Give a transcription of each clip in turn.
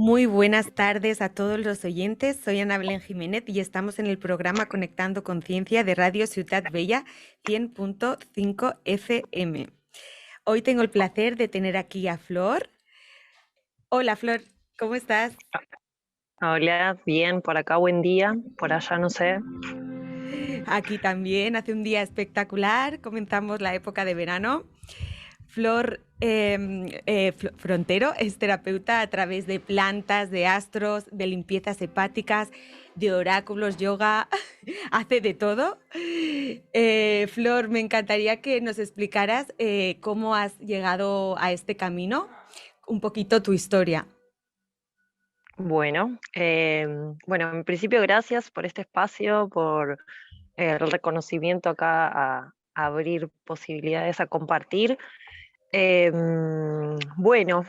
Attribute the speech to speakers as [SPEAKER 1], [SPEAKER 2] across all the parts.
[SPEAKER 1] Muy buenas tardes a todos los oyentes. Soy Ana Belén Jiménez y estamos en el programa Conectando Conciencia de Radio Ciutat Bella 100.5 FM. Hoy tengo el placer de tener aquí a Flor. Hola Flor, ¿cómo estás?
[SPEAKER 2] Hola, bien, por acá buen día, por allá no sé.
[SPEAKER 1] Aquí también hace un día espectacular. Comenzamos la época de verano. Flor Frontero es terapeuta a través de plantas, de astros, de limpiezas hepáticas, de oráculos, yoga, hace de todo. Flor, me encantaría que nos explicaras cómo has llegado a este camino, un poquito tu historia.
[SPEAKER 2] Bueno, bueno, en principio gracias por este espacio, por el reconocimiento acá a abrir posibilidades a compartir. Bueno,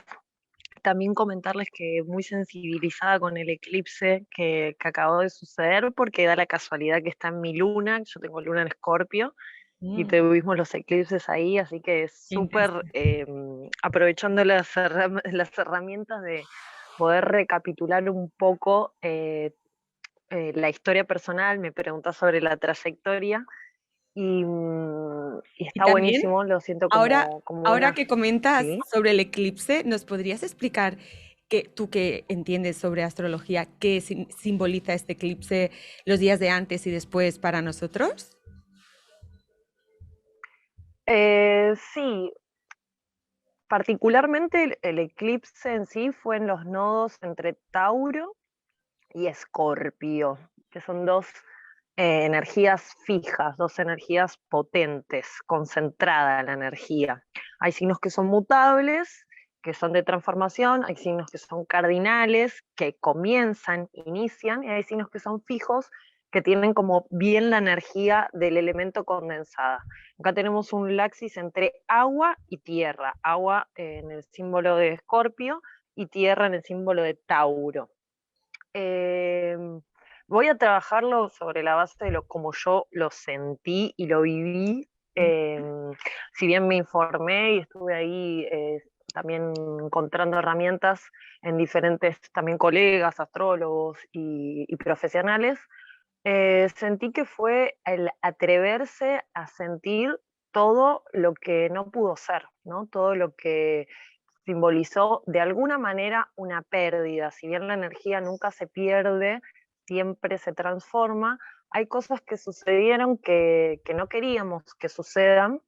[SPEAKER 2] también comentarles que muy sensibilizada con el eclipse que acabó de suceder, porque da la casualidad que está en mi luna, yo tengo luna en Escorpio, y
[SPEAKER 1] Mm,
[SPEAKER 2] tuvimos los eclipses ahí, así que es
[SPEAKER 1] qué
[SPEAKER 2] súper
[SPEAKER 1] interesante.
[SPEAKER 2] aprovechando las herramientas de poder recapitular un poco la historia personal, me preguntas sobre la trayectoria y
[SPEAKER 1] Y
[SPEAKER 2] está
[SPEAKER 1] también,
[SPEAKER 2] buenísimo, lo siento
[SPEAKER 1] ahora,
[SPEAKER 2] como
[SPEAKER 1] ahora
[SPEAKER 2] una...
[SPEAKER 1] que comentas
[SPEAKER 2] ¿Sí?
[SPEAKER 1] sobre el eclipse, ¿nos podrías explicar tú que entiendes sobre astrología, qué simboliza este eclipse los días de antes y después para nosotros?
[SPEAKER 2] Sí, particularmente el eclipse en sí fue en los nodos entre Tauro y Escorpio, que son dos energías fijas, dos energías potentes, concentrada la energía. Hay signos que son mutables, que son de transformación, hay signos que son cardinales, que comienzan, inician, y hay signos que son fijos, que tienen como bien la energía del elemento condensada. Acá tenemos un laxis entre agua y tierra, agua en el símbolo de Escorpio y tierra en el símbolo de Tauro. Eh, Voy a trabajarlo sobre la base de lo como yo lo sentí y lo viví. Eh, si bien me informé y estuve ahí también encontrando herramientas en diferentes también colegas, astrólogos y profesionales, sentí que fue el atreverse a sentir todo lo que no pudo ser, ¿no? Todo lo que simbolizó de alguna manera una pérdida. Si bien la energía nunca se pierde, siempre se transforma, hay cosas que sucedieron que no queríamos que sucedan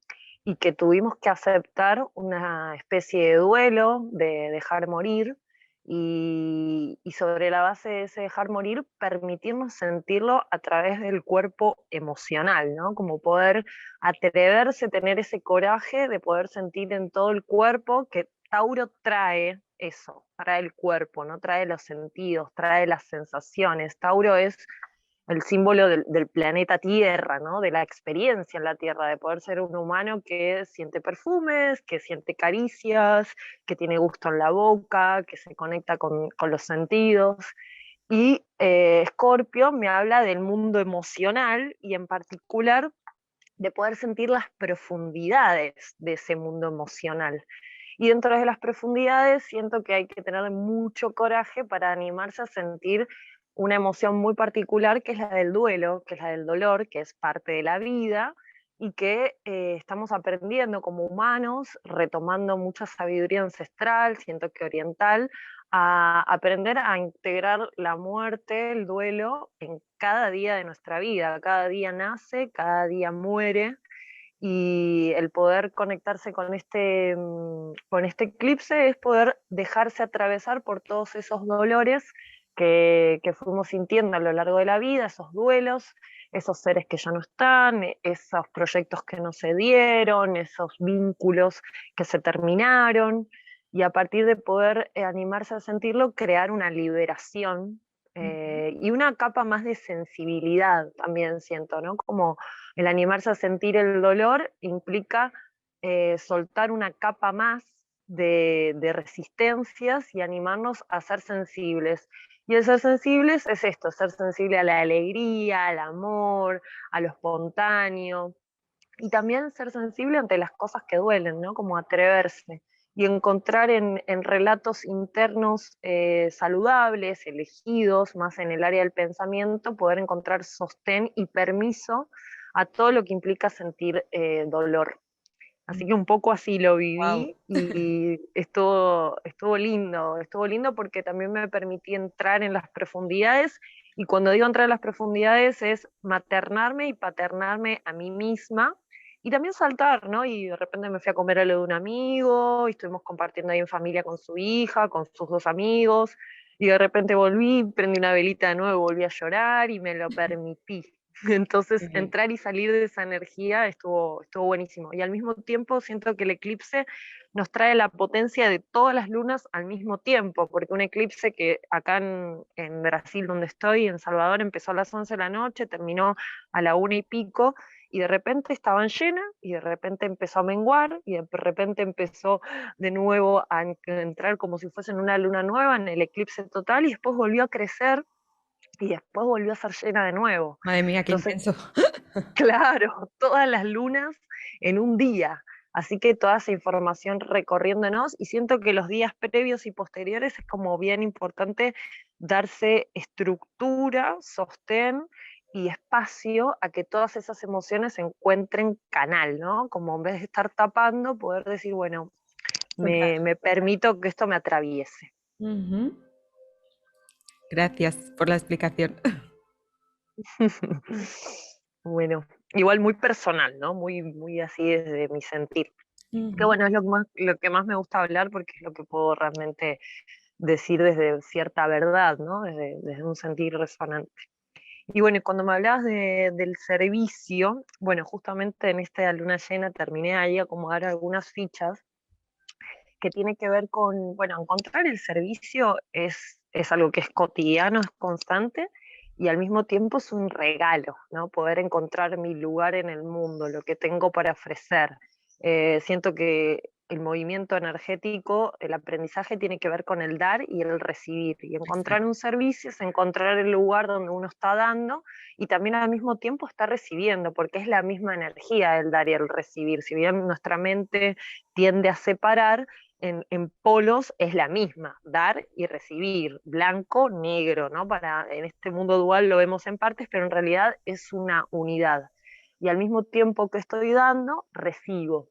[SPEAKER 2] y que tuvimos que aceptar una especie de duelo, de dejar morir, y sobre la base de ese dejar morir, permitirnos sentirlo a través del cuerpo emocional, ¿no? Como poder atreverse, tener ese coraje de poder sentir en todo el cuerpo que Tauro trae eso, trae el cuerpo, ¿no? Trae los sentidos, trae las sensaciones. Tauro es el símbolo del planeta Tierra, ¿no? De la experiencia en la Tierra, de poder ser un humano que siente perfumes, que siente caricias, que tiene gusto en la boca, que se conecta con los sentidos. Y Escorpio me habla del mundo emocional y en particular de poder sentir las profundidades de ese mundo emocional. Y dentro de las profundidades siento que hay que tener mucho coraje para animarse a sentir una emoción muy particular, que es la del duelo, que es la del dolor, que es parte de la vida y que estamos aprendiendo como humanos, retomando mucha sabiduría ancestral, siento que oriental, a aprender a integrar la muerte, el duelo en cada día de nuestra vida. Cada día nace, cada día muere, y el poder conectarse con este eclipse es poder dejarse atravesar por todos esos dolores que fuimos sintiendo a lo largo de la vida, esos duelos, esos seres que ya no están, esos proyectos que no se dieron, esos vínculos que se terminaron, y a partir de poder animarse a sentirlo, crear una liberación y una capa más de sensibilidad también siento, ¿no? Como el animarse a sentir el dolor implica soltar una capa más de resistencias y animarnos a ser sensibles. Y el ser sensibles es esto, ser sensible a la alegría, al amor, a lo espontáneo, y también ser sensible ante las cosas que duelen, ¿no? Como atreverse. y encontrar en relatos internos saludables, elegidos, más en el área del pensamiento, poder encontrar sostén y permiso a todo lo que implica sentir dolor. Así que un poco así lo
[SPEAKER 1] Wow.
[SPEAKER 2] viví y estuvo lindo porque también me permití entrar en las profundidades, y cuando digo entrar en las profundidades es maternarme y paternarme a mí misma y también saltar, ¿no? Y de repente me fui a comer a lo de un amigo y estuvimos compartiendo ahí en familia con su hija, con sus dos amigos, y de repente volví, prendí una velita de nuevo, volví a llorar y me lo permití. Entonces,
[SPEAKER 1] Ujú.
[SPEAKER 2] entrar y salir de esa energía estuvo buenísimo. Y al mismo tiempo siento que el eclipse nos trae la potencia de todas las lunas al mismo tiempo, porque un eclipse que acá en Brasil, donde estoy, en Salvador, empezó a las 11 de la noche, terminó a la 1 y pico, y de repente estaban llenas, y de repente empezó a menguar, y de repente empezó de nuevo a entrar como si fuese en una luna nueva, en el eclipse total, y después volvió a crecer y después volvió a ser llena de nuevo.
[SPEAKER 1] Madre mía, qué
[SPEAKER 2] Entonces,
[SPEAKER 1] intenso.
[SPEAKER 2] claro, todas las lunas en un día. Así que toda esa información recorriéndonos, y siento que los días previos y posteriores es como bien importante darse estructura, sostén y espacio a que todas esas emociones encuentren canal, ¿no? Como en vez de estar tapando, poder decir, bueno,
[SPEAKER 1] Total.
[SPEAKER 2] me permito que esto me atraviese.
[SPEAKER 1] Ujú. Gracias por la explicación.
[SPEAKER 2] Bueno, igual muy personal, ¿no? Muy así desde mi sentir. Que
[SPEAKER 1] Ujú.
[SPEAKER 2] bueno, es lo que más me gusta hablar porque es lo que puedo realmente decir desde cierta verdad, ¿no? Desde un sentir resonante. Y bueno, y cuando me hablabas del servicio, bueno, justamente en esta luna llena terminé ahí a acomodar algunas fichas que tiene que ver con, bueno, encontrar el servicio es algo que es cotidiano, es constante, y al mismo tiempo es un regalo, ¿no? Poder encontrar mi lugar en el mundo, lo que tengo para ofrecer. Siento que el movimiento energético, el aprendizaje tiene que ver con el dar y el recibir, y encontrar
[SPEAKER 1] Exacto.
[SPEAKER 2] un servicio es encontrar el lugar donde uno está dando y también al mismo tiempo está recibiendo, porque es la misma energía el dar y el recibir. Si bien nuestra mente tiende a separar, en polos es la misma, dar y recibir, blanco, negro, ¿no? En este mundo dual lo vemos en partes, pero en realidad es una unidad. Y al mismo tiempo que estoy dando, recibo.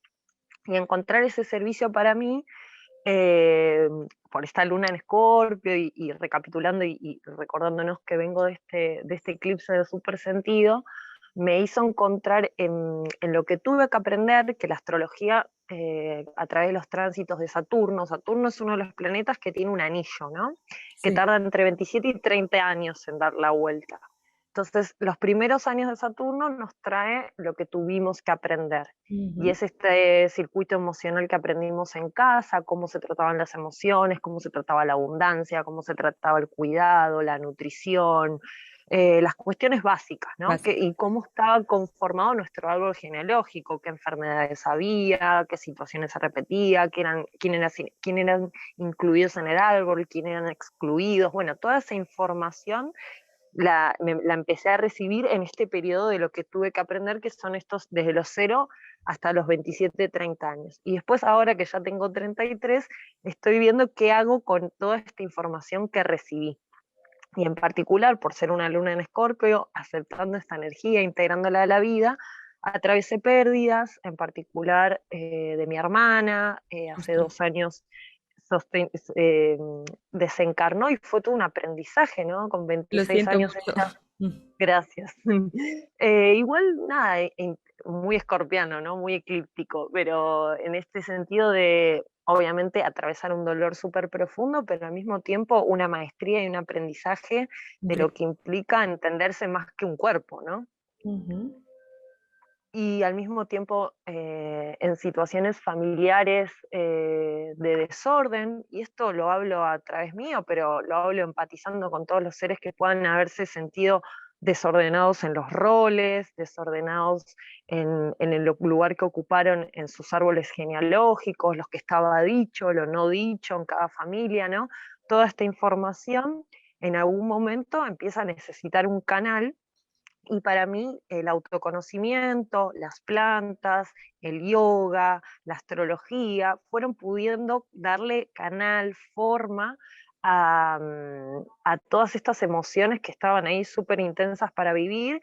[SPEAKER 2] Y encontrar ese servicio para mí, eh, por esta luna en Escorpio y recapitulando y recordándonos que vengo de este eclipse de super sentido, me hizo encontrar en lo que tuve que aprender, que la astrología, a través de los tránsitos de Saturno, Saturno es uno de los planetas que tiene un anillo, ¿no? Que
[SPEAKER 1] Sí.
[SPEAKER 2] tarda entre 27 y 30 años en dar la vuelta. Entonces, los primeros años de Saturno nos trae lo que tuvimos que aprender. Y
[SPEAKER 1] Ujú.
[SPEAKER 2] es este circuito emocional que aprendimos en casa, cómo se trataban las emociones, cómo se trataba la abundancia, cómo se trataba el cuidado, la nutrición, las cuestiones básicas, ¿no?
[SPEAKER 1] Básico.
[SPEAKER 2] Y cómo estaba conformado nuestro árbol genealógico, qué enfermedades había, qué situaciones se repetía, quién eran incluidos en el árbol, quién eran excluidos. Bueno, toda esa información la empecé a recibir en este periodo de lo que tuve que aprender, que son estos desde los 0 hasta los 27, 30 años. Y después, ahora que ya tengo 33, estoy viendo qué hago con toda esta información que recibí. Y en particular, por ser una luna en Escorpio, aceptando esta energía, integrándola a la vida, atravesé pérdidas, en particular de mi hermana, hace
[SPEAKER 1] Ostras.
[SPEAKER 2] 2 años sosten- eh, desencarnó y fue todo un aprendizaje, ¿no? Con
[SPEAKER 1] Lo
[SPEAKER 2] 26
[SPEAKER 1] siento
[SPEAKER 2] años
[SPEAKER 1] mucho.
[SPEAKER 2] ella. Gracias. Igual, nada, muy escorpiano, ¿no? Muy eclíptico, pero en este sentido de, obviamente, atravesar un dolor súper profundo, pero al mismo tiempo una maestría y un aprendizaje de lo que implica entenderse más que un cuerpo, ¿no?
[SPEAKER 1] Ujú.
[SPEAKER 2] Y al mismo tiempo en situaciones familiares de desorden, y esto lo hablo a través mío, pero lo hablo empatizando con todos los seres que puedan haberse sentido desordenados en los roles, desordenados en el lugar que ocuparon en sus árboles genealógicos, los que estaba dicho, lo no dicho en cada familia, ¿no? Toda esta información en algún momento empieza a necesitar un canal, Y para mí el autoconocimiento, las plantas, el yoga, la astrología, fueron pudiendo darle canal, forma a todas estas emociones que estaban ahí súper intensas para vivir,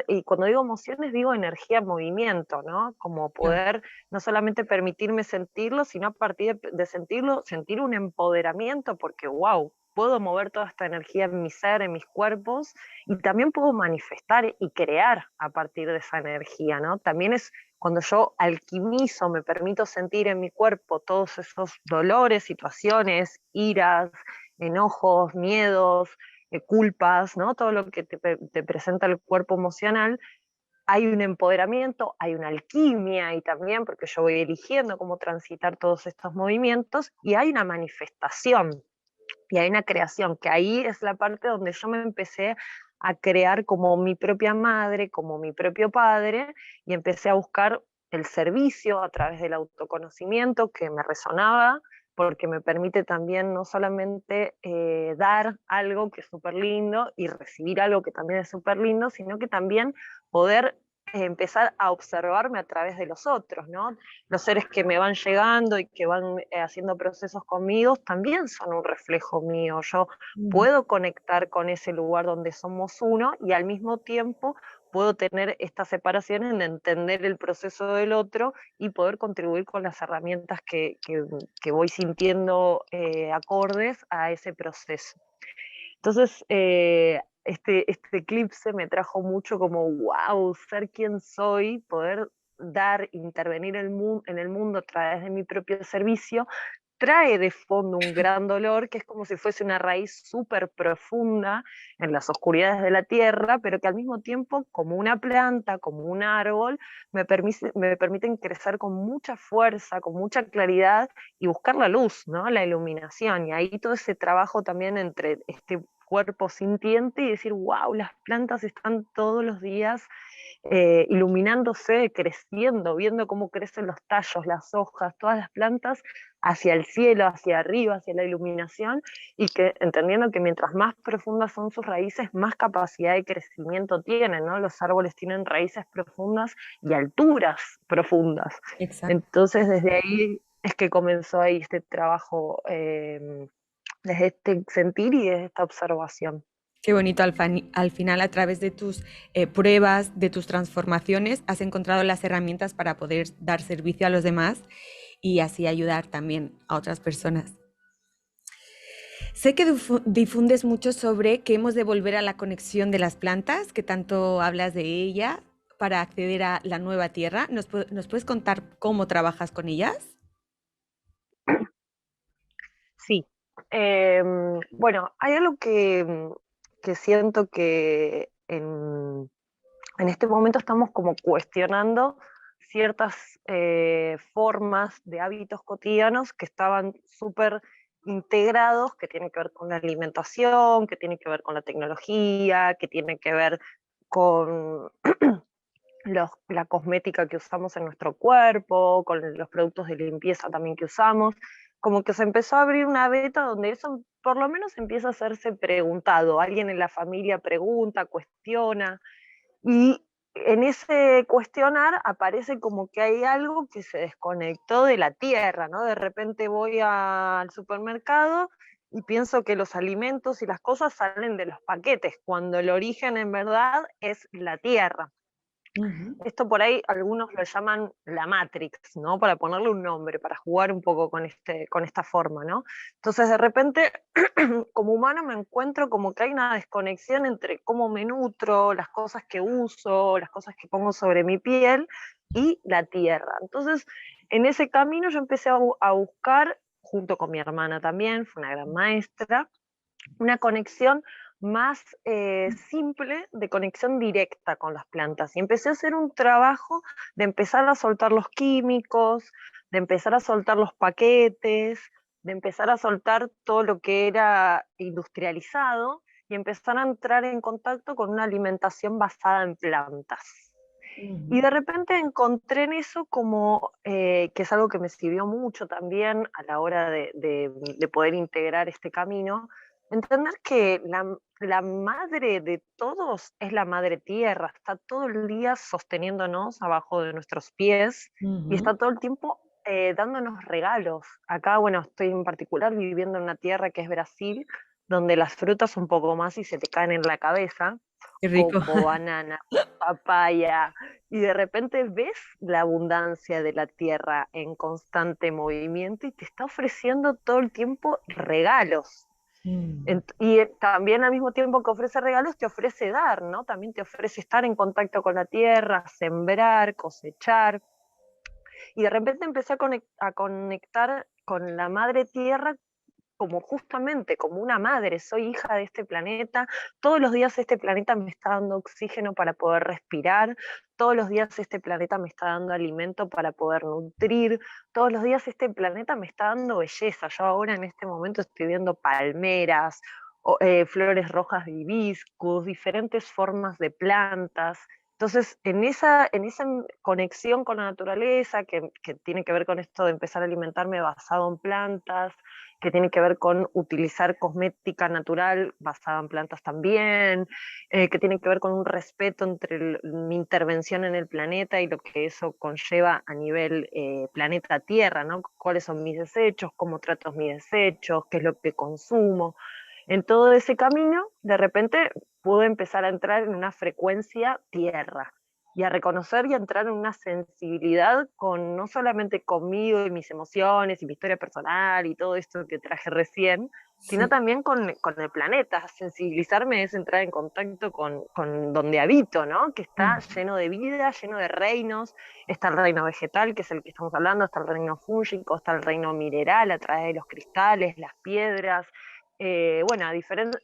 [SPEAKER 2] y cuando digo emociones digo energía en movimiento, ¿no? Como
[SPEAKER 1] Claro.
[SPEAKER 2] poder no solamente permitirme sentirlo, sino a partir de sentirlo, sentir un empoderamiento, porque wow, puedo mover toda esta energía en mi ser, en mis cuerpos, y también puedo manifestar y crear a partir de esa energía, ¿no? También es cuando yo alquimizo, me permito sentir en mi cuerpo todos esos dolores, situaciones, iras, enojos, miedos, culpas, ¿no? Todo lo que te presenta el cuerpo emocional. Hay un empoderamiento, hay una alquimia y también, porque yo voy eligiendo cómo transitar todos estos movimientos, y hay una manifestación y hay una creación, que ahí es la parte donde yo me empecé a crear como mi propia madre, como mi propio padre, y empecé a buscar el servicio a través del autoconocimiento que me resonaba, porque me permite también no solamente dar algo que es súper lindo y recibir algo que también es súper lindo, sino que también poder empezar a observarme a través de los otros, ¿no? Los seres que me van llegando y que van haciendo procesos conmigo también son un reflejo mío. Yo
[SPEAKER 1] Ujú.
[SPEAKER 2] puedo conectar con ese lugar donde somos uno y al mismo tiempo puedo tener esta separación en entender el proceso del otro y poder contribuir con las herramientas que voy sintiendo acordes a ese proceso. Entonces, este eclipse me trajo mucho como, wow, ser quien soy, poder dar, intervenir en el mundo a través de mi propio servicio, trae de fondo un gran dolor que es como si fuese una raíz súper profunda en las oscuridades de la tierra, pero que al mismo tiempo, como una planta, como un árbol, me permiten crecer con mucha fuerza, con mucha claridad y buscar la luz, ¿no? La iluminación. Y ahí todo ese trabajo también entre este cuerpo sintiente y decir, wow, las plantas están todos los días iluminándose, creciendo, viendo cómo crecen los tallos, las hojas, todas las plantas hacia el cielo, hacia arriba, hacia la iluminación, y que entendiendo que mientras más profundas son sus raíces, más capacidad de crecimiento tienen, ¿no? Los árboles tienen raíces profundas y alturas profundas.
[SPEAKER 1] Exacto.
[SPEAKER 2] Entonces, desde ahí es que comenzó ahí este trabajo, desde este sentir y desde esta observación.
[SPEAKER 1] Qué bonito, al final, a través de tus pruebas, de tus transformaciones, has encontrado las herramientas para poder dar servicio a los demás y así ayudar también a otras personas. Sé que difundes mucho sobre que hemos de volver a la conexión de las plantas, que tanto hablas de ella, para acceder a la nueva tierra. ¿Nos puedes contar cómo trabajas con ellas?
[SPEAKER 2] Sí. Bueno, hay algo que siento que en este momento estamos como cuestionando ciertas formas de hábitos cotidianos que estaban súper integrados, que tienen que ver con la alimentación, que tienen que ver con la tecnología, que tienen que ver con la cosmética que usamos en nuestro cuerpo, con los productos de limpieza también que usamos, como que se empezó a abrir una beta donde eso por lo menos empieza a hacerse preguntado, alguien en la familia pregunta, cuestiona, y en ese cuestionar aparece como que hay algo que se desconectó de la tierra, ¿no? De repente voy al supermercado y pienso que los alimentos y las cosas salen de los paquetes, cuando el origen en verdad es la tierra.
[SPEAKER 1] Ujú.
[SPEAKER 2] Esto por ahí algunos lo llaman la Matrix, ¿no? Para ponerle un nombre, para jugar un poco con esta forma, ¿no? Entonces de repente, como humano me encuentro como que hay una desconexión entre cómo me nutro, las cosas que uso, las cosas que pongo sobre mi piel y la tierra. Entonces, en ese camino yo empecé a buscar, junto con mi hermana también, fue una gran maestra, una conexión más simple, de conexión directa con las plantas. Y empecé a hacer un trabajo de empezar a soltar los químicos, de empezar a soltar los paquetes, de empezar a soltar todo lo que era industrializado y empezar a entrar en contacto con una alimentación basada en plantas. Y
[SPEAKER 1] Ujú.
[SPEAKER 2] de repente encontré en eso como, que es algo que me sirvió mucho también a la hora de poder integrar este camino, Entender que la madre de todos es la madre tierra, está todo el día sosteniéndonos abajo de nuestros pies y
[SPEAKER 1] Ujú.
[SPEAKER 2] está todo el tiempo dándonos regalos. Acá, bueno, estoy en particular viviendo en una tierra que es Brasil, donde las frutas un poco más y se te caen en la cabeza,
[SPEAKER 1] Qué rico.
[SPEAKER 2] coco, banana, papaya, y de repente ves la abundancia de la tierra en constante movimiento y te está ofreciendo todo el tiempo regalos.
[SPEAKER 1] Mm.
[SPEAKER 2] También al mismo tiempo que ofrece regalos, te ofrece dar, ¿no? También te ofrece estar en contacto con la tierra, sembrar, cosechar. Y de repente empecé a conectar con la madre tierra como justamente como una madre, soy hija de este planeta, todos los días este planeta me está dando oxígeno para poder respirar, todos los días este planeta me está dando alimento para poder nutrir, todos los días este planeta me está dando belleza. Yo ahora en este momento estoy viendo palmeras, flores rojas de hibiscus, diferentes formas de plantas. Entonces, en esa conexión con la naturaleza, que tiene que ver con esto de empezar a alimentarme basado en plantas, que tiene que ver con utilizar cosmética natural basada en plantas también, que tiene que ver con un respeto entre mi intervención en el planeta y lo que eso conlleva a nivel planeta Tierra, ¿no? Cuáles son mis desechos, cómo trato mis desechos, qué es lo que consumo. En todo ese camino, de repente pude empezar a entrar en una frecuencia Tierra y a reconocer y a entrar en una sensibilidad con no solamente conmigo y mis emociones y mi historia personal y todo esto que traje recién, sino
[SPEAKER 1] Sí.
[SPEAKER 2] también con el planeta. Sensibilizarme es entrar en contacto con donde habito, ¿no? Que está
[SPEAKER 1] Mm.
[SPEAKER 2] lleno de vida, lleno de reinos. Está el reino vegetal, que es el que estamos hablando, está el reino fúngico, está el reino mineral a través de los cristales, las piedras, bueno,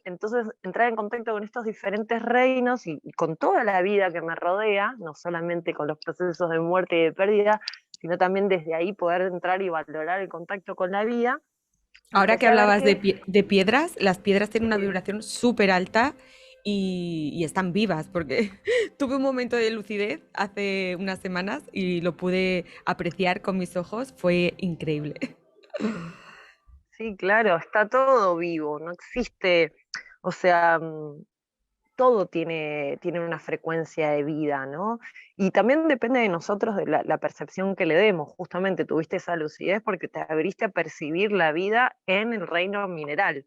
[SPEAKER 2] entonces entrar en contacto con estos diferentes reinos y con toda la vida que me rodea, no solamente con los procesos de muerte y de pérdida, sino también desde ahí poder entrar y valorar el contacto con la vida,
[SPEAKER 1] Ahora que
[SPEAKER 2] empecé a ver
[SPEAKER 1] hablabas
[SPEAKER 2] que
[SPEAKER 1] de piedras, las piedras tienen una
[SPEAKER 2] sí,
[SPEAKER 1] vibración súper alta y están vivas, porque tuve un momento de lucidez hace unas semanas y lo pude apreciar con mis ojos, fue increíble.
[SPEAKER 2] sí, claro, está todo vivo, no existe, o sea, todo tiene una frecuencia de vida, ¿no? Y también depende de nosotros, de la percepción que le demos. Justamente tuviste esa lucidez porque te abriste a percibir la vida en el reino mineral,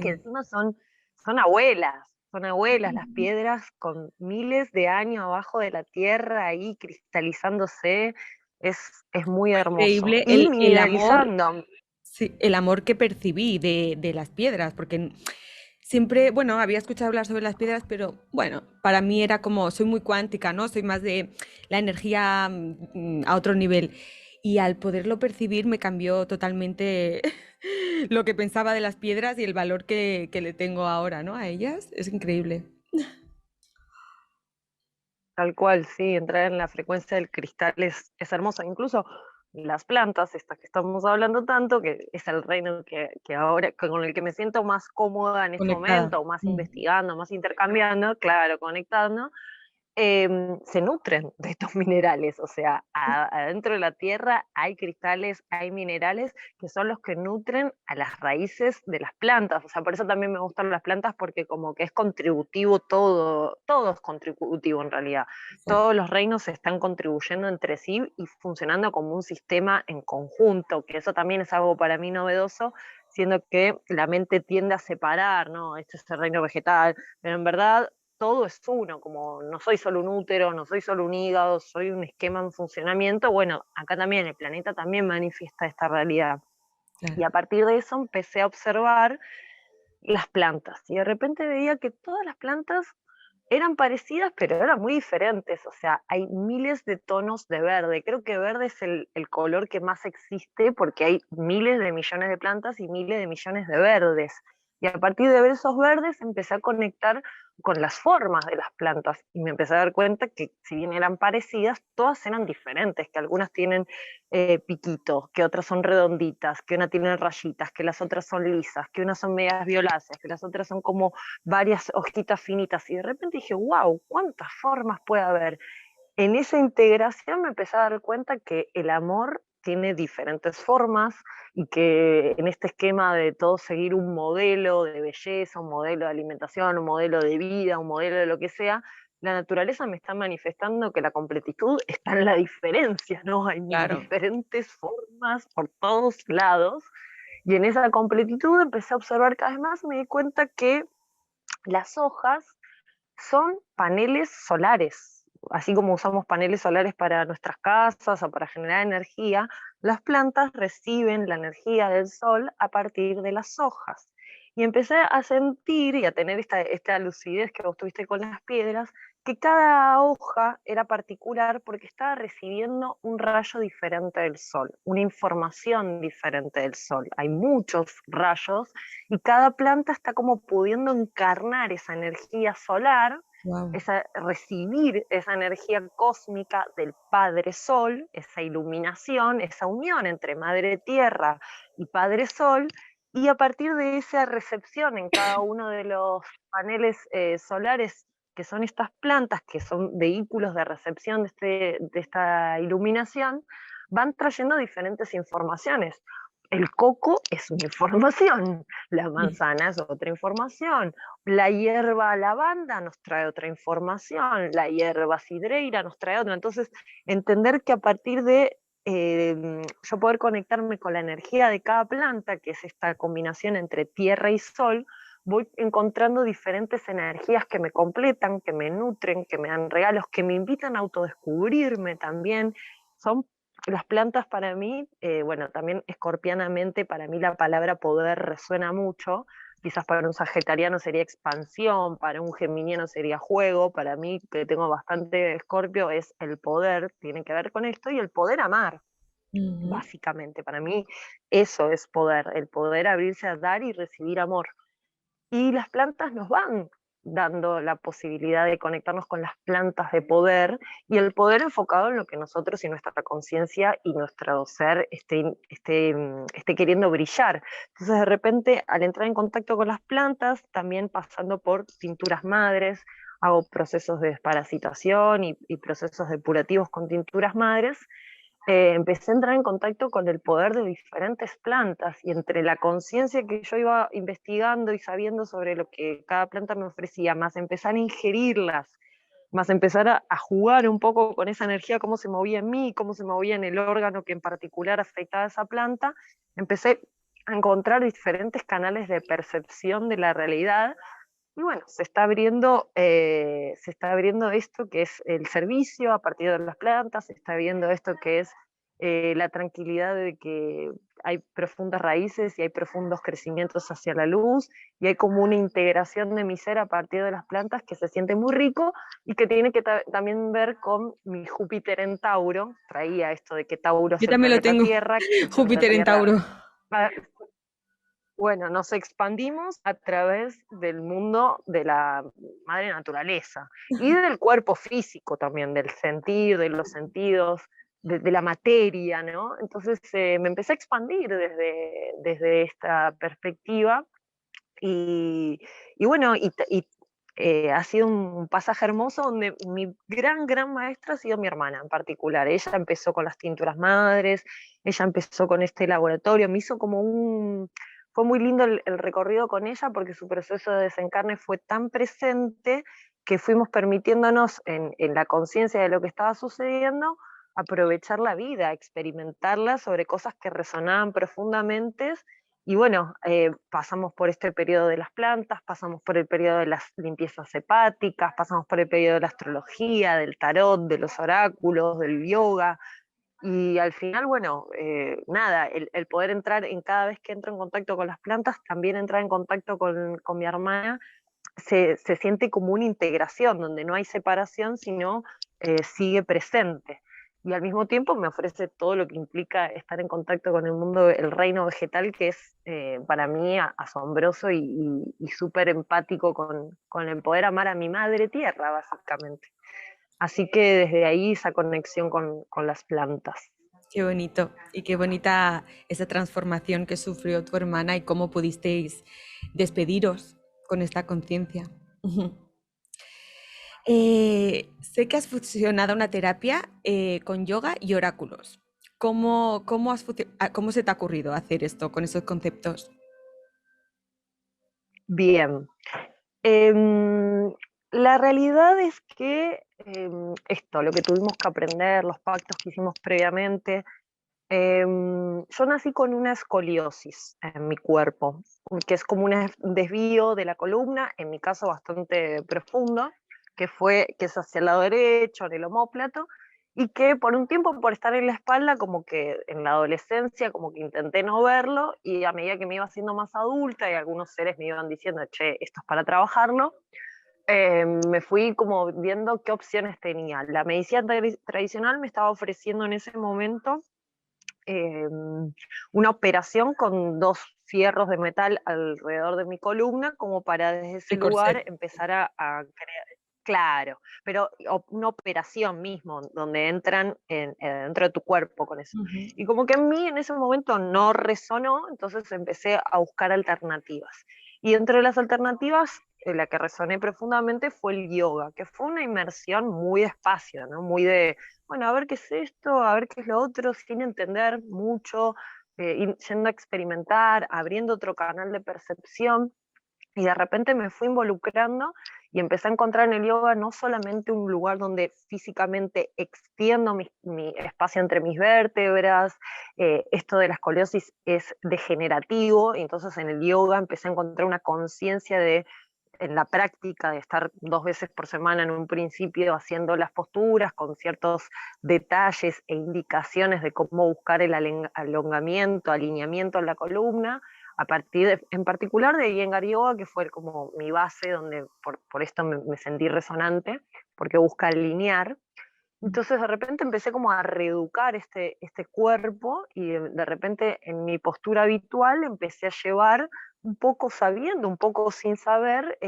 [SPEAKER 2] que
[SPEAKER 1] Sí.
[SPEAKER 2] encima son abuelas las piedras con miles de años abajo de la tierra ahí cristalizándose, es, es muy hermoso.
[SPEAKER 1] Increíble
[SPEAKER 2] Y
[SPEAKER 1] el amor,
[SPEAKER 2] mineralizando.
[SPEAKER 1] sí, el amor que percibí de las piedras, porque siempre, bueno, había escuchado hablar sobre las piedras, pero bueno, para mí era como, soy muy cuántica, ¿no? Soy más de la energía a otro nivel. Y al poderlo percibir me cambió totalmente lo que pensaba de las piedras y el valor que le tengo ahora, ¿no? A ellas. Es increíble.
[SPEAKER 2] Tal cual, sí, entrar en la frecuencia del cristal es hermoso. Incluso las plantas, estas que estamos hablando tanto, que es el reino que ahora, con el que me siento más cómoda en este
[SPEAKER 1] Conectada.
[SPEAKER 2] momento, más
[SPEAKER 1] Mm.
[SPEAKER 2] investigando, más intercambiando, claro, conectando, se nutren de estos minerales, o sea, adentro de la tierra hay cristales, hay minerales que son los que nutren a las raíces de las plantas, o sea, por eso también me gustan las plantas porque como que es contributivo todo, todo es contributivo en realidad,
[SPEAKER 1] Exacto.
[SPEAKER 2] todos los reinos están contribuyendo entre sí y funcionando como un sistema en conjunto, que eso también es algo para mí novedoso, siendo que la mente tiende a separar, ¿no? Este es el reino vegetal, pero en verdad todo es uno, como no soy solo un útero, no soy solo un hígado, soy un esquema en funcionamiento, bueno, acá también el planeta también manifiesta esta realidad. Y
[SPEAKER 1] Claro.
[SPEAKER 2] a partir de eso empecé a observar las plantas y de repente veía que todas las plantas eran parecidas, pero eran muy diferentes. O sea, hay miles de tonos de verde. Creo que verde es el color que más existe porque hay miles de millones de plantas y miles de millones de verdes. Y a partir de ver esos verdes empecé a conectar con las formas de las plantas y me empecé a dar cuenta que si bien eran parecidas, todas eran diferentes, que algunas tienen piquitos, que otras son redonditas, que una tiene rayitas, que las otras son lisas, que unas son medias violáceas, que las otras son como varias hojitas finitas. Y de repente dije, wow, ¿cuántas formas puede haber? En esa integración me empecé a dar cuenta que el amor tiene diferentes formas y que en este esquema de todo seguir un modelo de belleza, un modelo de alimentación, un modelo de vida, un modelo de lo que sea, la naturaleza me está manifestando que la completitud está en la diferencia, ¿no? Hay
[SPEAKER 1] Claro.
[SPEAKER 2] diferentes formas por todos lados, y en esa completitud empecé a observar cada vez más y me di cuenta que las hojas son paneles solares. Así como usamos paneles solares para nuestras casas o para generar energía, las plantas reciben la energía del sol a partir de las hojas. Y empecé a sentir y a tener esta lucidez que vos tuviste con las piedras, que cada hoja era particular porque estaba recibiendo un rayo diferente del sol, una información diferente del sol. Hay muchos rayos y cada planta está como pudiendo encarnar esa energía solar,
[SPEAKER 1] Wow.
[SPEAKER 2] recibir esa energía cósmica del Padre Sol, esa iluminación, esa unión entre Madre Tierra y Padre Sol, y a partir de esa recepción en cada uno de los paneles solares, que son estas plantas, que son vehículos de recepción de esta iluminación, van trayendo diferentes informaciones. El coco es una información, la manzana es otra información, la hierba lavanda nos trae otra información, la hierba cidreira nos trae otra. Entonces, entender que a partir de yo poder conectarme con la energía de cada planta, que es esta combinación entre tierra y sol, voy encontrando diferentes energías que me completan, que me nutren, que me dan regalos, que me invitan a autodescubrirme también. Son las plantas para mí, bueno, también escorpianamente, para mí la palabra poder resuena mucho. Quizás para un sagitariano sería expansión, para un geminiano sería juego, para mí, que tengo bastante Escorpio, es el poder, tiene que ver con esto, y el poder amar,
[SPEAKER 1] Ujú.
[SPEAKER 2] básicamente. Para mí eso es poder, el poder abrirse a dar y recibir amor. Y las plantas nos van dando la posibilidad de conectarnos con las plantas de poder, y el poder enfocado en lo que nosotros y nuestra conciencia y nuestro ser esté queriendo brillar. Entonces, de repente, al entrar en contacto con las plantas, también pasando por tinturas madres, hago procesos de desparasitación y procesos depurativos con tinturas madres. Empecé a entrar en contacto con el poder de diferentes plantas, y entre la conciencia que yo iba investigando y sabiendo sobre lo que cada planta me ofrecía, más empezar a ingerirlas, más empezar a jugar un poco con esa energía, cómo se movía en mí, cómo se movía en el órgano que en particular afectaba a esa planta, empecé a encontrar diferentes canales de percepción de la realidad. Y bueno, se está abriendo esto que es el servicio a partir de las plantas, se está viendo esto que es la tranquilidad de que hay profundas raíces y hay profundos crecimientos hacia la luz, y hay como una integración de mi ser a partir de las plantas que se siente muy rico, y que tiene que también ver con mi Júpiter en Tauro. Traía esto de que Tauro
[SPEAKER 1] Yo
[SPEAKER 2] es el
[SPEAKER 1] también lo
[SPEAKER 2] planeta
[SPEAKER 1] tengo.
[SPEAKER 2] Tierra, que el planeta
[SPEAKER 1] Júpiter en
[SPEAKER 2] Tierra
[SPEAKER 1] Tauro.
[SPEAKER 2] va, bueno, nos expandimos a través del mundo de la madre naturaleza y del cuerpo físico también, del sentir, de los sentidos, de la materia, ¿no? Entonces me empecé a expandir desde esta perspectiva, y, y bueno, ha sido un pasaje hermoso donde mi gran maestra ha sido mi hermana en particular. Ella empezó con las tinturas madres, ella empezó con este laboratorio, me hizo como fue muy lindo el recorrido con ella, porque su proceso de desencarne fue tan presente que fuimos permitiéndonos en la conciencia de lo que estaba sucediendo, aprovechar la vida, experimentarla sobre cosas que resonaban profundamente. Y bueno, pasamos por este periodo de las plantas, pasamos por el periodo de las limpiezas hepáticas, pasamos por el periodo de la astrología, del tarot, de los oráculos, del yoga, y al final, bueno, nada, el poder entrar en cada vez que entro en contacto con las plantas, también entrar en contacto con mi hermana, se siente como una integración, donde no hay separación, sino sigue presente. Y al mismo tiempo me ofrece todo lo que implica estar en contacto con el mundo, el reino vegetal, que es para mí asombroso y súper empático con el poder amar a mi madre tierra, básicamente. Así que desde ahí esa conexión con las plantas.
[SPEAKER 1] Qué bonito y qué bonita esa transformación que sufrió tu hermana y cómo pudisteis despediros con esta conciencia. Sé que has fusionado una terapia con yoga y oráculos. ¿Cómo se te ha ocurrido hacer esto con esos conceptos?
[SPEAKER 2] Bien. Em, la realidad es que esto, lo que tuvimos que aprender, los pactos que hicimos previamente, yo nací con una escoliosis en mi cuerpo, que es como un desvío de la columna, en mi caso bastante profundo, que es hacia el lado derecho, en el omóplato, y que por un tiempo, por estar en la espalda, como que en la adolescencia, como que intenté no verlo, y a medida que me iba haciendo más adulta y algunos seres me iban diciendo, che, esto es para trabajarlo, me fui como viendo qué opciones tenía. La medicina tradicional me estaba ofreciendo en ese momento una operación con 2 fierros de metal alrededor de mi columna, como para desde ese
[SPEAKER 1] El corset.
[SPEAKER 2] lugar empezar a crear. Claro, pero una operación mismo, donde entran dentro de tu cuerpo con eso.
[SPEAKER 1] Ujú.
[SPEAKER 2] Y como que en mí en ese momento no resonó, entonces empecé a buscar alternativas. Y dentro de las alternativas, la que resoné profundamente fue el yoga, que fue una inmersión muy despacio, ¿no? Muy de, bueno, a ver qué es esto, a ver qué es lo otro, sin entender mucho, yendo a experimentar, abriendo otro canal de percepción, y de repente me fui involucrando y empecé a encontrar en el yoga no solamente un lugar donde físicamente extiendo mi espacio entre mis vértebras, esto de la escoliosis es degenerativo, y entonces en el yoga empecé a encontrar una conciencia de en la práctica de estar 2 veces por semana en un principio haciendo las posturas con ciertos detalles e indicaciones de cómo buscar el alongamiento, alineamiento en la columna, a partir en particular de Iyengar Yoga, que fue como mi base, donde por esto me sentí resonante, porque busca alinear. Entonces de repente empecé como a reeducar este cuerpo, y de repente en mi postura habitual empecé a llevar un poco sabiendo, un poco sin saber,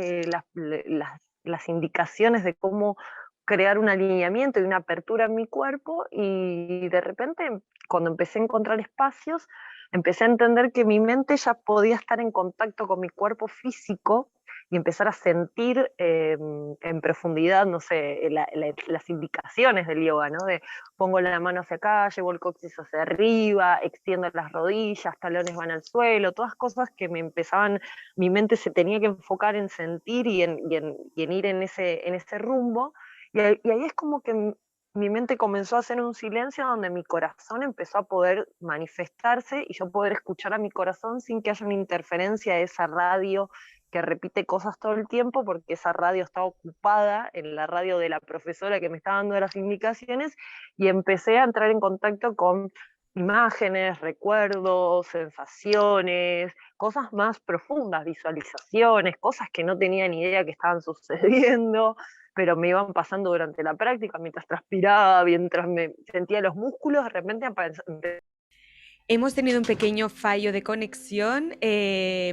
[SPEAKER 2] las indicaciones de cómo crear un alineamiento y una apertura en mi cuerpo, y de repente cuando empecé a encontrar espacios, empecé a entender que mi mente ya podía estar en contacto con mi cuerpo físico y empezar a sentir en profundidad, no sé, las indicaciones del yoga, ¿no? De pongo la mano hacia acá, llevo el coxis hacia arriba, extiendo las rodillas, talones van al suelo, todas cosas que me empezaban, mi mente se tenía que enfocar en sentir y en ir en ese rumbo, y ahí es como que mi mente comenzó a hacer un silencio donde mi corazón empezó a poder manifestarse y yo poder escuchar a mi corazón sin que haya una interferencia de esa radio que repite cosas todo el tiempo, porque esa radio estaba ocupada en la radio de la profesora que me estaba dando las indicaciones, y empecé a entrar en contacto con imágenes, recuerdos, sensaciones, cosas más profundas, visualizaciones, cosas que no tenía ni idea que estaban sucediendo, pero me iban pasando durante la práctica, mientras transpiraba, mientras me sentía los músculos, de repente
[SPEAKER 1] Hemos tenido un pequeño fallo de conexión.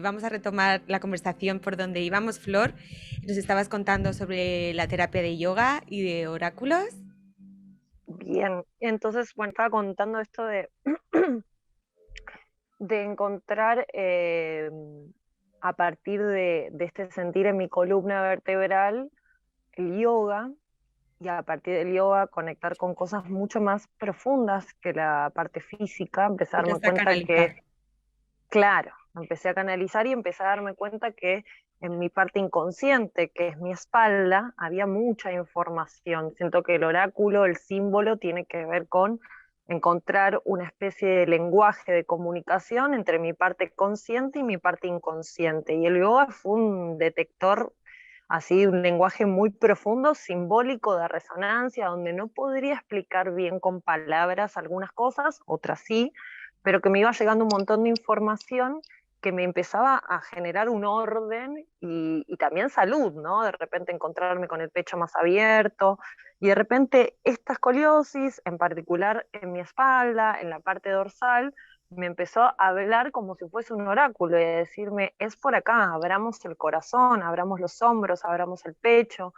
[SPEAKER 1] Vamos a retomar la conversación por donde íbamos, Flor. Nos estabas contando sobre la terapia de yoga y de oráculos.
[SPEAKER 2] bien. Entonces, bueno, estaba contando esto de encontrar a partir de este sentir en mi columna vertebral el yoga, y a partir del yoga conectar con cosas mucho más profundas que la parte física, empecé a darme
[SPEAKER 1] Empezaste a
[SPEAKER 2] cuenta
[SPEAKER 1] canalizar.
[SPEAKER 2] que, claro, empecé a canalizar y empecé a darme cuenta que en mi parte inconsciente, que es mi espalda, había mucha información. Siento que el oráculo, el símbolo, tiene que ver con encontrar una especie de lenguaje de comunicación entre mi parte consciente y mi parte inconsciente. Y el yoga fue un detector, así, un lenguaje muy profundo, simbólico, de resonancia, donde no podría explicar bien con palabras algunas cosas, otras sí, pero que me iba llegando un montón de información que me empezaba a generar un orden y también salud, ¿no? De repente encontrarme con el pecho más abierto, y de repente esta escoliosis, en particular en mi espalda, en la parte dorsal, me empezó a hablar como si fuese un oráculo y a decirme, es por acá, abramos el corazón, abramos los hombros, abramos el pecho.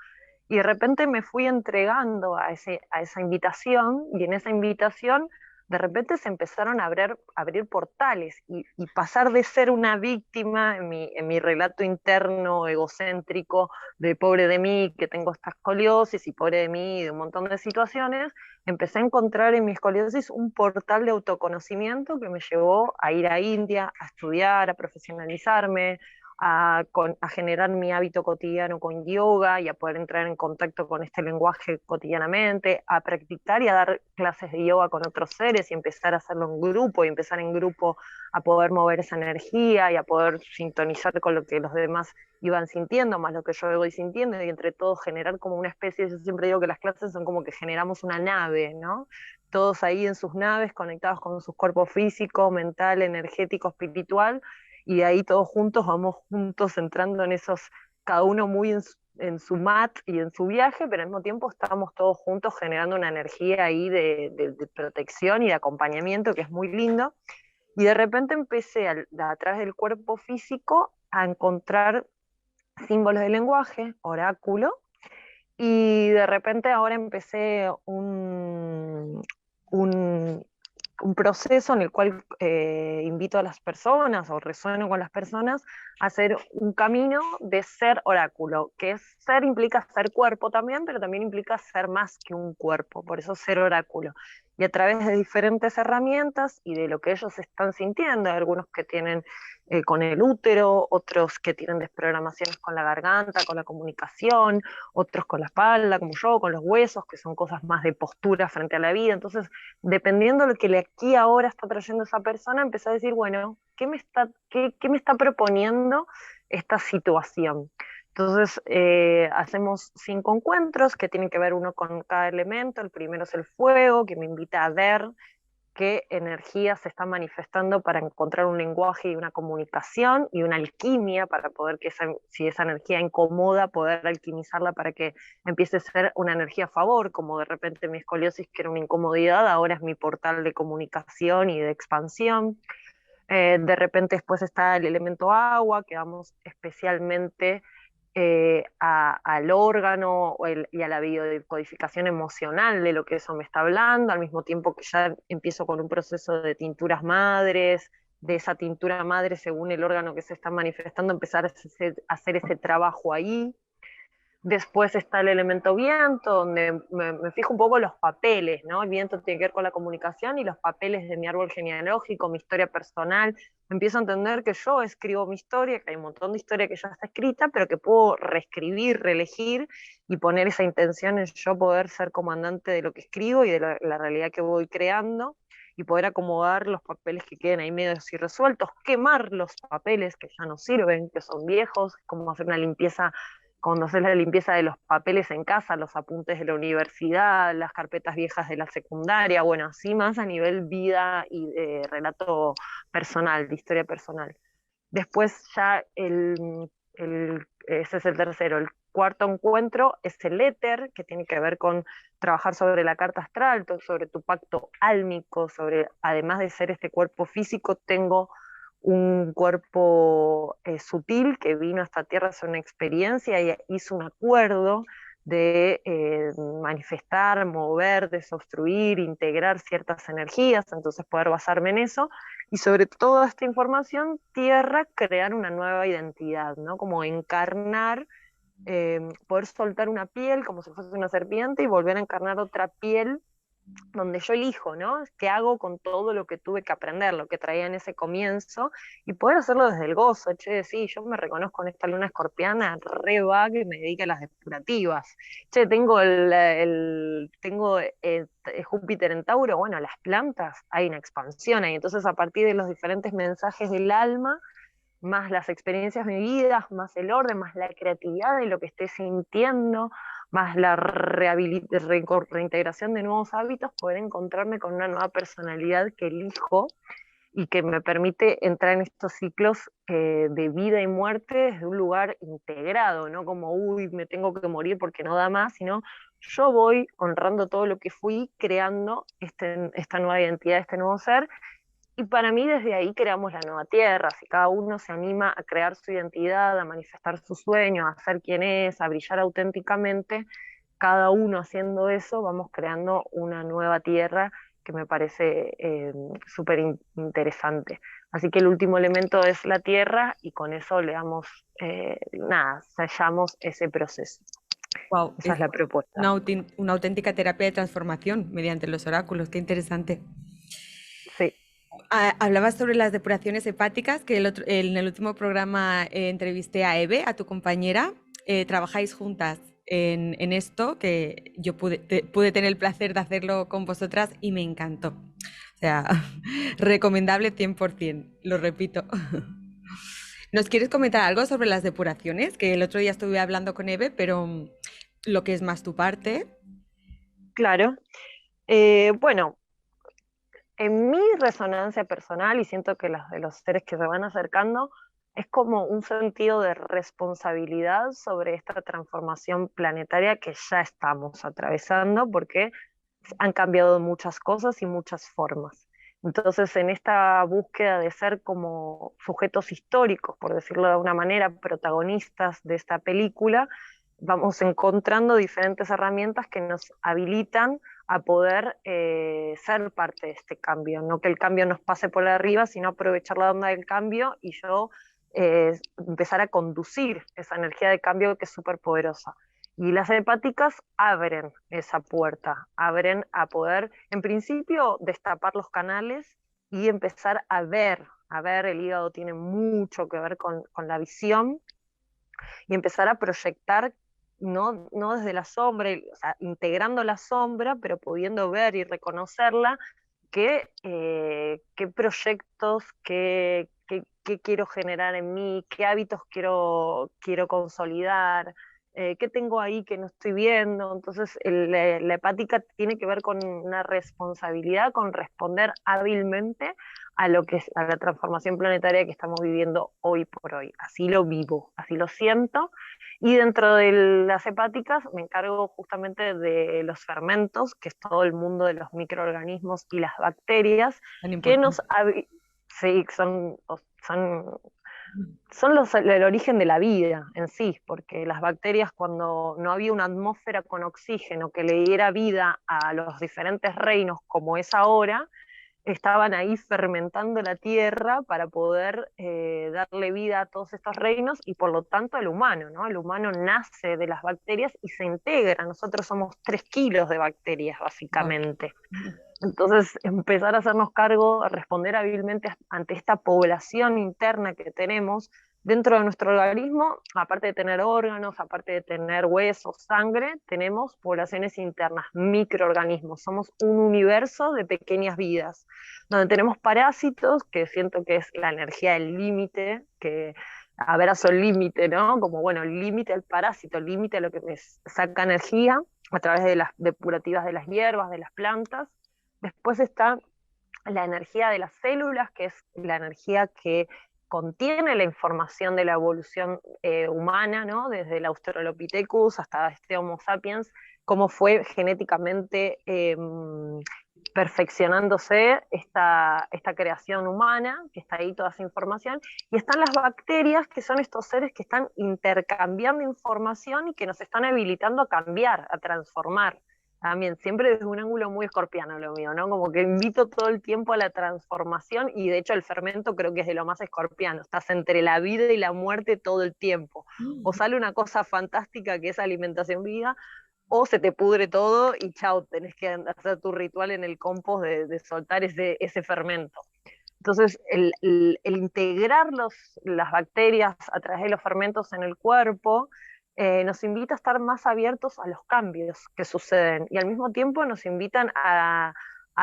[SPEAKER 2] Y de repente me fui entregando a esa invitación, y en esa invitación de repente se empezaron a abrir portales y pasar de ser una víctima en mi relato interno egocéntrico de pobre de mí, que tengo esta escoliosis y pobre de mí, de un montón de situaciones, empecé a encontrar en mi escoliosis un portal de autoconocimiento que me llevó a ir a India, a estudiar, a profesionalizarme, a generar mi hábito cotidiano con yoga y a poder entrar en contacto con este lenguaje cotidianamente, a practicar y a dar clases de yoga con otros seres y empezar a hacerlo en grupo y empezar en grupo a poder mover esa energía y a poder sintonizar con lo que los demás iban sintiendo, más lo que yo voy sintiendo, y entre todos generar como una especie, yo siempre digo que las clases son como que generamos una nave, ¿no? Todos ahí en sus naves, conectados con sus cuerpos físico, mental, energético, espiritual, y de ahí todos juntos vamos juntos entrando en esos, cada uno muy en su mat y en su viaje, pero al mismo tiempo estamos todos juntos generando una energía ahí de protección y de acompañamiento que es muy lindo. Y de repente empecé a través del cuerpo físico a encontrar símbolos de lenguaje, oráculo, y de repente ahora empecé un proceso en el cual invito a las personas o resueno con las personas a hacer un camino de ser oráculo, que es ser implica ser cuerpo también, pero también implica ser más que un cuerpo, por eso ser oráculo. Y a través de diferentes herramientas y de lo que ellos están sintiendo, hay algunos que tienen con el útero, otros que tienen desprogramaciones con la garganta, con la comunicación, otros con la espalda, como yo, con los huesos, que son cosas más de postura frente a la vida. Entonces, dependiendo de lo que aquí ahora está trayendo esa persona, empecé a decir, bueno, qué me está proponiendo esta situación? Entonces, hacemos 5 encuentros que tienen que ver uno con cada elemento. El primero es el fuego, que me invita a ver qué energía se está manifestando para encontrar un lenguaje y una comunicación y una alquimia para poder que si esa energía incomoda, poder alquimizarla para que empiece a ser una energía a favor, como de repente mi escoliosis, que era una incomodidad, ahora es mi portal de comunicación y de expansión. De repente después está el elemento agua, que vamos especialmente al órgano y a la biodecodificación emocional de lo que eso me está hablando, al mismo tiempo que ya empiezo con un proceso de tinturas madres, de esa tintura madre según el órgano que se está manifestando, empezar a hacer ese trabajo ahí. Después está el elemento viento, donde me fijo un poco los papeles, ¿no? El viento tiene que ver con la comunicación y los papeles de mi árbol genealógico, mi historia personal. Empiezo a entender que yo escribo mi historia, que hay un montón de historia que ya está escrita, pero que puedo reescribir, reelegir y poner esa intención en yo poder ser comandante de lo que escribo y de la realidad que voy creando y poder acomodar los papeles que queden ahí medios irresueltos, quemar los papeles que ya no sirven, que son viejos, como hacer una limpieza cuando haces la limpieza de los papeles en casa, los apuntes de la universidad, las carpetas viejas de la secundaria, bueno, así más a nivel vida y de relato personal, de historia personal. Después ya ese es el tercero. El cuarto encuentro es el éter, que tiene que ver con trabajar sobre la carta astral, sobre tu pacto álmico, sobre, además de ser este cuerpo físico, tengo un cuerpo sutil que vino a esta tierra a hacer una experiencia y hizo un acuerdo de manifestar, mover, desobstruir, integrar ciertas energías, entonces poder basarme en eso y sobre toda esta información, tierra, crear una nueva identidad, ¿no? Como encarnar, poder soltar una piel como si fuese una serpiente y volver a encarnar otra piel donde yo elijo, ¿no? ¿Qué hago con todo lo que tuve que aprender, lo que traía en ese comienzo? Y poder hacerlo desde el gozo, che, sí, yo me reconozco en esta luna escorpiana, re va que me dedique a las depurativas. Che, tengo Júpiter en Tauro, bueno, las plantas, hay una expansión ahí. Entonces, a partir de los diferentes mensajes del alma, más las experiencias vividas, más el orden, más la creatividad de lo que esté sintiendo, más la reintegración de nuevos hábitos, poder encontrarme con una nueva personalidad que elijo y que me permite entrar en estos ciclos de vida y muerte desde un lugar integrado, no como, uy, me tengo que morir porque no da más, sino yo voy honrando todo lo que fui, creando esta nueva identidad, este nuevo ser, y para mí desde ahí creamos la nueva tierra, si cada uno se anima a crear su identidad, a manifestar su sueño, a ser quien es, a brillar auténticamente, cada uno haciendo eso vamos creando una nueva tierra que me parece súper interesante. Así que el último elemento es la tierra y con eso le damos, sellamos ese proceso.
[SPEAKER 1] Wow,
[SPEAKER 2] Esa
[SPEAKER 1] es
[SPEAKER 2] es la propuesta.
[SPEAKER 1] una auténtica terapia de transformación mediante los oráculos. Qué interesante.
[SPEAKER 2] Sí,
[SPEAKER 1] Hablabas sobre las depuraciones hepáticas, que en el último programa entrevisté a Eve, a tu compañera. Trabajáis juntas en esto, que yo pude tener el placer de hacerlo con vosotras y me encantó. O sea, recomendable 100%, lo repito. ¿Nos quieres comentar algo sobre las depuraciones? Que el otro día estuve hablando con Eve, pero lo que es más tu parte.
[SPEAKER 2] claro. Bueno, en mi resonancia personal, y siento que las de los seres que se van acercando, es como un sentido de responsabilidad sobre esta transformación planetaria que ya estamos atravesando, porque han cambiado muchas cosas y muchas formas. Entonces, en esta búsqueda de ser como sujetos históricos, por decirlo de alguna manera, protagonistas de esta película, vamos encontrando diferentes herramientas que nos habilitan a poder ser parte de este cambio, no que el cambio nos pase por arriba, sino aprovechar la onda del cambio y yo empezar a conducir esa energía de cambio que es súper poderosa. Y las hepáticas abren esa puerta, abren a poder, en principio, destapar los canales y empezar a ver, el hígado tiene mucho que ver con la visión, y empezar a proyectar no desde la sombra, o sea, integrando la sombra, pero pudiendo ver y reconocerla, qué proyectos, qué quiero generar en mí, qué hábitos quiero consolidar, qué tengo ahí que no estoy viendo. Entonces, la hepática tiene que ver con una responsabilidad, con responder hábilmente a lo que es a la transformación planetaria que estamos viviendo hoy por hoy. Así lo vivo, así lo siento. Y dentro de las hepáticas me encargo justamente de los fermentos, que es todo el mundo de los microorganismos y las bacterias,
[SPEAKER 1] Tan
[SPEAKER 2] que
[SPEAKER 1] importante.
[SPEAKER 2] sí, son el origen de la vida en sí, porque las bacterias, cuando no había una atmósfera con oxígeno que le diera vida a los diferentes reinos como es ahora, estaban ahí fermentando la tierra para poder darle vida a todos estos reinos y por lo tanto al humano, ¿no? El humano nace de las bacterias y se integra. Nosotros somos 3 kilos de bacterias,
[SPEAKER 1] Wow.
[SPEAKER 2] básicamente. Entonces, empezar a hacernos cargo, a responder hábilmente ante esta población interna que tenemos dentro de nuestro organismo, aparte de tener órganos, aparte de tener huesos, sangre, tenemos poblaciones internas, microorganismos. Somos un universo de pequeñas vidas, donde tenemos parásitos, que siento que es la energía del límite, que abrazo el límite, ¿no? Como, bueno, el límite al parásito, el límite a lo que me saca energía a través de las depurativas de las hierbas, de las plantas. Después está la energía de las células, que es la energía que contiene la información de la evolución humana, ¿no? Desde el Australopithecus hasta este Homo sapiens, cómo fue genéticamente perfeccionándose esta creación humana, que está ahí toda esa información, y están las bacterias, que son estos seres que están intercambiando información y que nos están habilitando a cambiar, a transformar. También, siempre desde un ángulo muy escorpiano lo mío, ¿no? Como que invito todo el tiempo a la transformación y de hecho el fermento creo que es de lo más escorpiano, estás entre la vida y la muerte todo el tiempo. O sale una cosa fantástica que es alimentación viva, o se te pudre todo y chao, tenés que hacer tu ritual en el compost de soltar ese fermento. Entonces, el integrar las bacterias a través de los fermentos en el cuerpo nos invita a estar más abiertos a los cambios que suceden y al mismo tiempo nos invitan a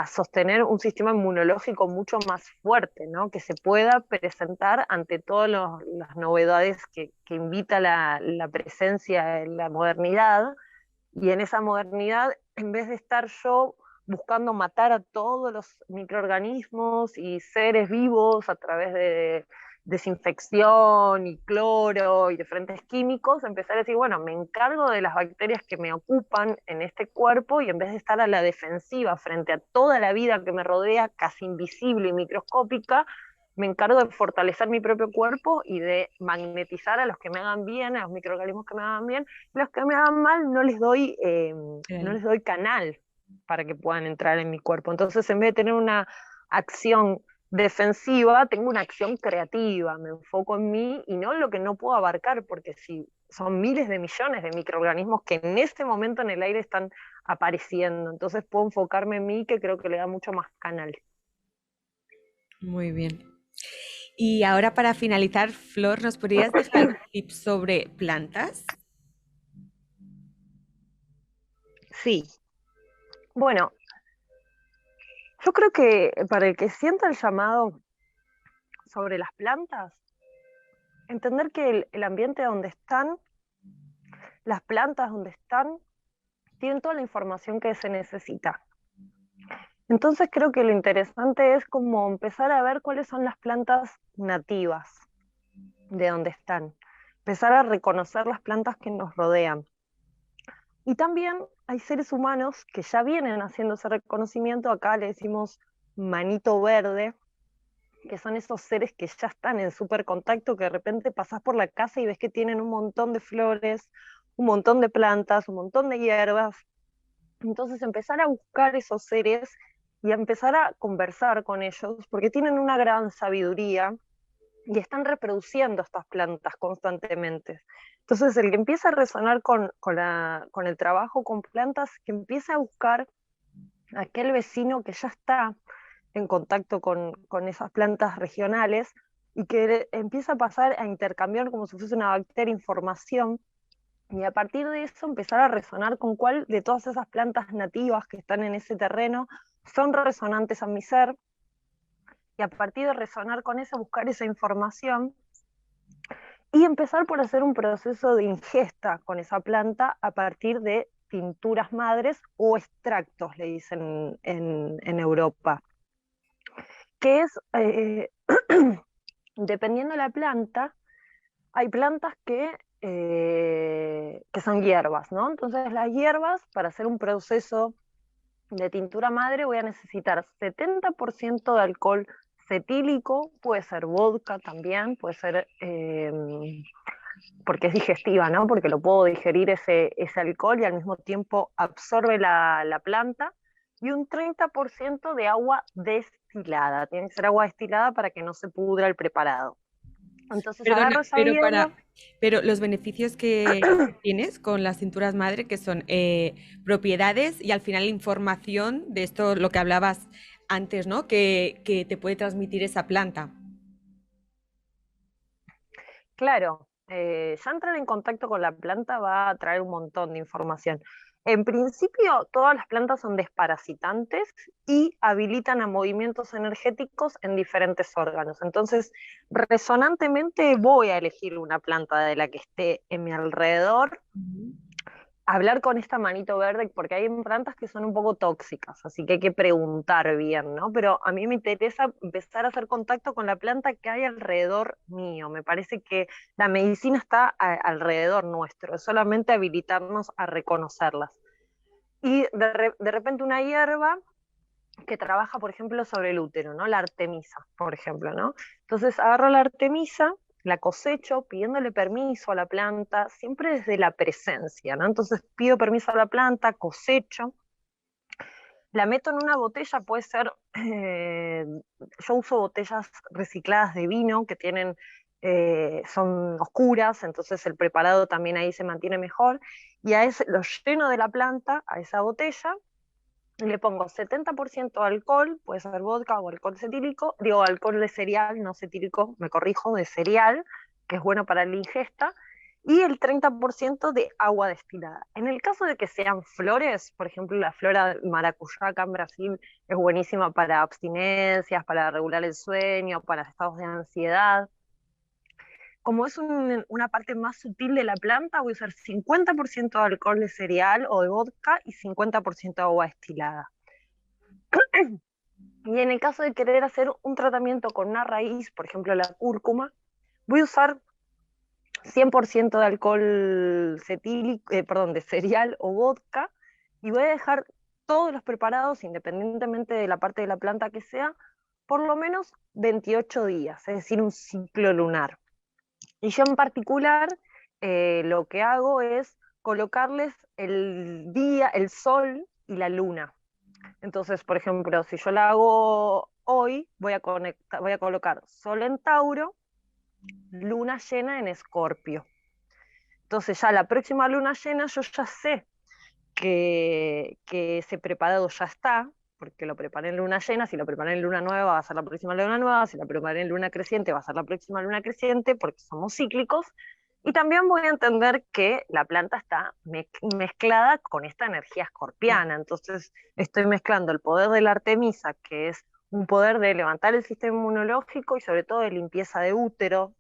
[SPEAKER 2] sostener un sistema inmunológico mucho más fuerte, ¿no? Que se pueda presentar ante todas las novedades que invita la presencia en la modernidad, y en esa modernidad, en vez de estar yo buscando matar a todos los microorganismos y seres vivos a través de desinfección y cloro y diferentes químicos, empezar a decir, bueno, me encargo de las bacterias que me ocupan en este cuerpo y en vez de estar a la defensiva frente a toda la vida que me rodea, casi invisible y microscópica, me encargo de fortalecer mi propio cuerpo y de magnetizar a los que me hagan bien, a los microorganismos que me hagan bien. Los que me hagan mal no les doy canal. para que puedan entrar en mi cuerpo. Entonces, en vez de tener una acción defensiva, tengo una acción creativa, me enfoco en mí y no en lo que no puedo abarcar, porque si son miles de millones de microorganismos que en este momento en el aire están apareciendo, entonces puedo enfocarme en mí, que creo que le da mucho más canal.
[SPEAKER 1] Muy bien. Y ahora para finalizar, Flor, ¿nos podrías dejar tips sobre plantas?
[SPEAKER 2] Sí, bueno, yo creo que para el que sienta el llamado sobre las plantas, entender que el ambiente donde están, las plantas donde están, tienen toda la información que se necesita. Entonces creo que lo interesante es como empezar a ver cuáles son las plantas nativas de donde están, empezar a reconocer las plantas que nos rodean. Y también hay seres humanos que ya vienen haciendo ese reconocimiento, acá le decimos manito verde, que son esos seres que ya están en súper contacto, que de repente pasás por la casa y ves que tienen un montón de flores, un montón de plantas, un montón de hierbas. Entonces empezar a buscar esos seres y a empezar a conversar con ellos, porque tienen una gran sabiduría y están reproduciendo estas plantas constantemente. Entonces el que empieza a resonar con el trabajo con plantas, que empieza a buscar a aquel vecino que ya está en contacto con esas plantas regionales y que empieza a pasar a intercambiar como si fuese una bacteria información y a partir de eso empezar a resonar con cuál de todas esas plantas nativas que están en ese terreno son resonantes a mi ser, y a partir de resonar con eso buscar esa información y empezar por hacer un proceso de ingesta con esa planta a partir de tinturas madres o extractos, le dicen en Europa, que es, dependiendo de la planta, hay plantas que son hierbas, ¿no? Entonces las hierbas, para hacer un proceso de tintura madre, voy a necesitar 70% de alcohol cetílico, puede ser vodka también, puede ser, porque es digestiva, ¿no? Porque lo puedo digerir ese alcohol y al mismo tiempo absorbe la planta, y un 30% de agua destilada. Tiene que ser agua destilada para que no se pudra el preparado. Entonces
[SPEAKER 1] Perdona,
[SPEAKER 2] agarro esa hierba.
[SPEAKER 1] pero los beneficios que tienes con las cinturas madre, que son propiedades y al final información de esto, lo que hablabas antes, ¿no? Que te puede transmitir esa planta.
[SPEAKER 2] Claro, ya entrar en contacto con la planta va a traer un montón de información. En principio, todas las plantas son desparasitantes y habilitan a movimientos energéticos en diferentes órganos. Entonces, resonantemente voy a elegir una planta de la que esté en mi alrededor, hablar con esta manito verde, porque hay plantas que son un poco tóxicas, así que hay que preguntar bien, ¿no? Pero a mí me interesa empezar a hacer contacto con la planta que hay alrededor mío. Me parece que la medicina está alrededor nuestro, es solamente habilitarnos a reconocerlas. Y de repente una hierba que trabaja, por ejemplo, sobre el útero, ¿no? La artemisa, por ejemplo, ¿no? Entonces agarro la artemisa, la cosecho pidiéndole permiso a la planta, siempre desde la presencia, ¿no? Entonces pido permiso a la planta, cosecho, la meto en una botella, puede ser, yo uso botellas recicladas de vino que tienen, son oscuras, entonces el preparado también ahí se mantiene mejor, y a ese lo lleno de la planta, a esa botella, le pongo 70% alcohol, puede ser vodka o alcohol cetílico, digo alcohol de cereal, no cetílico, me corrijo, de cereal, que es bueno para la ingesta, y el 30% de agua destilada. En el caso de que sean flores, por ejemplo, la flora maracuyá acá en Brasil es buenísima para abstinencias, para regular el sueño, para estados de ansiedad. Como es una parte más sutil de la planta, voy a usar 50% de alcohol de cereal o de vodka y 50% de agua destilada. Y en el caso de querer hacer un tratamiento con una raíz, por ejemplo la cúrcuma, voy a usar 100% de alcohol cetílico, perdón, de cereal o vodka, y voy a dejar todos los preparados, independientemente de la parte de la planta que sea, por lo menos 28 días, es decir, un ciclo lunar. Y yo en particular, lo que hago es colocarles el día, el sol, y la luna. Entonces, por ejemplo, si yo la hago hoy, voy a colocar Sol en Tauro, luna llena en Escorpio. Entonces ya la próxima luna llena yo ya sé que ese preparado ya está, porque lo preparé en luna llena, si lo preparé en luna nueva va a ser la próxima luna nueva, si lo preparé en luna creciente va a ser la próxima luna creciente, porque somos cíclicos. Y también voy a entender que la planta está mezclada con esta energía escorpiana, entonces estoy mezclando el poder de la Artemisa, que es un poder de levantar el sistema inmunológico y sobre todo de limpieza de útero,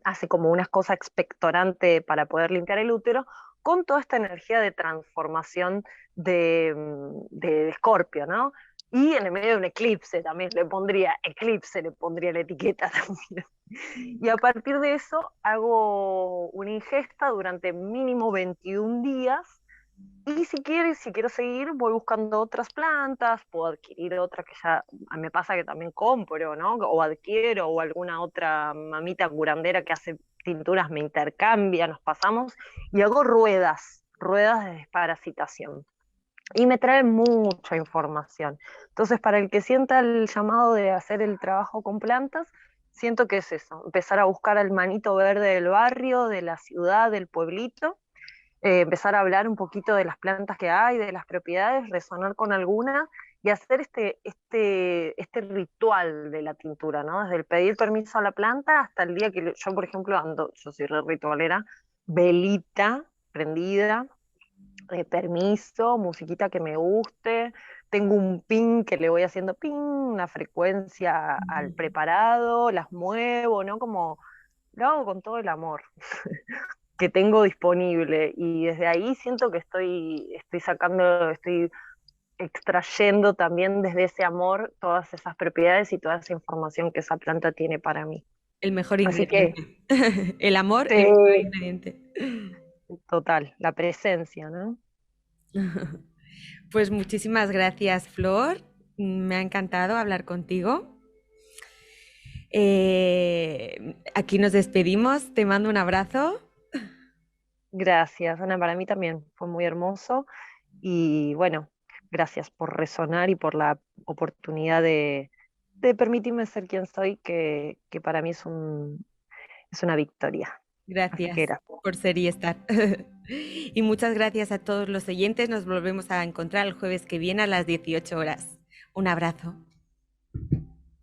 [SPEAKER 2] hace como unas cosas expectorante para poder limpiar el útero, con toda esta energía de transformación de Escorpio, ¿no? Y en el medio de un eclipse también le pondría eclipse, le pondría la etiqueta también. Y a partir de eso hago una ingesta durante mínimo 21 días y si quiero seguir, voy buscando otras plantas, puedo adquirir otra que ya me pasa que también compro, ¿no? O adquiero, o alguna otra mamita curandera que hace tinturas me intercambia, nos pasamos, y hago ruedas de desparasitación. Y me trae mucha información. Entonces, para el que sienta el llamado de hacer el trabajo con plantas, siento que es eso, empezar a buscar al manito verde del barrio, de la ciudad, del pueblito, empezar a hablar un poquito de las plantas que hay, de las propiedades, resonar con alguna y hacer este ritual de la tintura, ¿no? Desde el pedir permiso a la planta hasta el día que yo, por ejemplo, ando, yo soy re ritualera, velita prendida, permiso, musiquita que me guste, tengo un pin que le voy haciendo pin, una frecuencia al preparado, las muevo, ¿no? Como lo hago con todo el amor que tengo disponible y desde ahí siento que estoy sacando, estoy extrayendo también desde ese amor todas esas propiedades y toda esa información que esa planta tiene para mí.
[SPEAKER 1] El mejor
[SPEAKER 2] Así que,
[SPEAKER 1] ingrediente. El amor, el mejor
[SPEAKER 2] sí,
[SPEAKER 1] ingrediente.
[SPEAKER 2] total, la presencia, ¿no?
[SPEAKER 1] Pues muchísimas gracias, Flor. Me ha encantado hablar contigo. Aquí nos despedimos. Te mando un abrazo.
[SPEAKER 2] Gracias, Ana, para mí también fue muy hermoso y bueno, gracias por resonar y por la oportunidad de permitirme ser quien soy, que para mí es una victoria. Así que
[SPEAKER 1] Gracias
[SPEAKER 2] gracias.
[SPEAKER 1] por ser y estar. Y muchas gracias a todos los oyentes. Nos volvemos a encontrar el jueves que viene a las 18 horas. Un abrazo.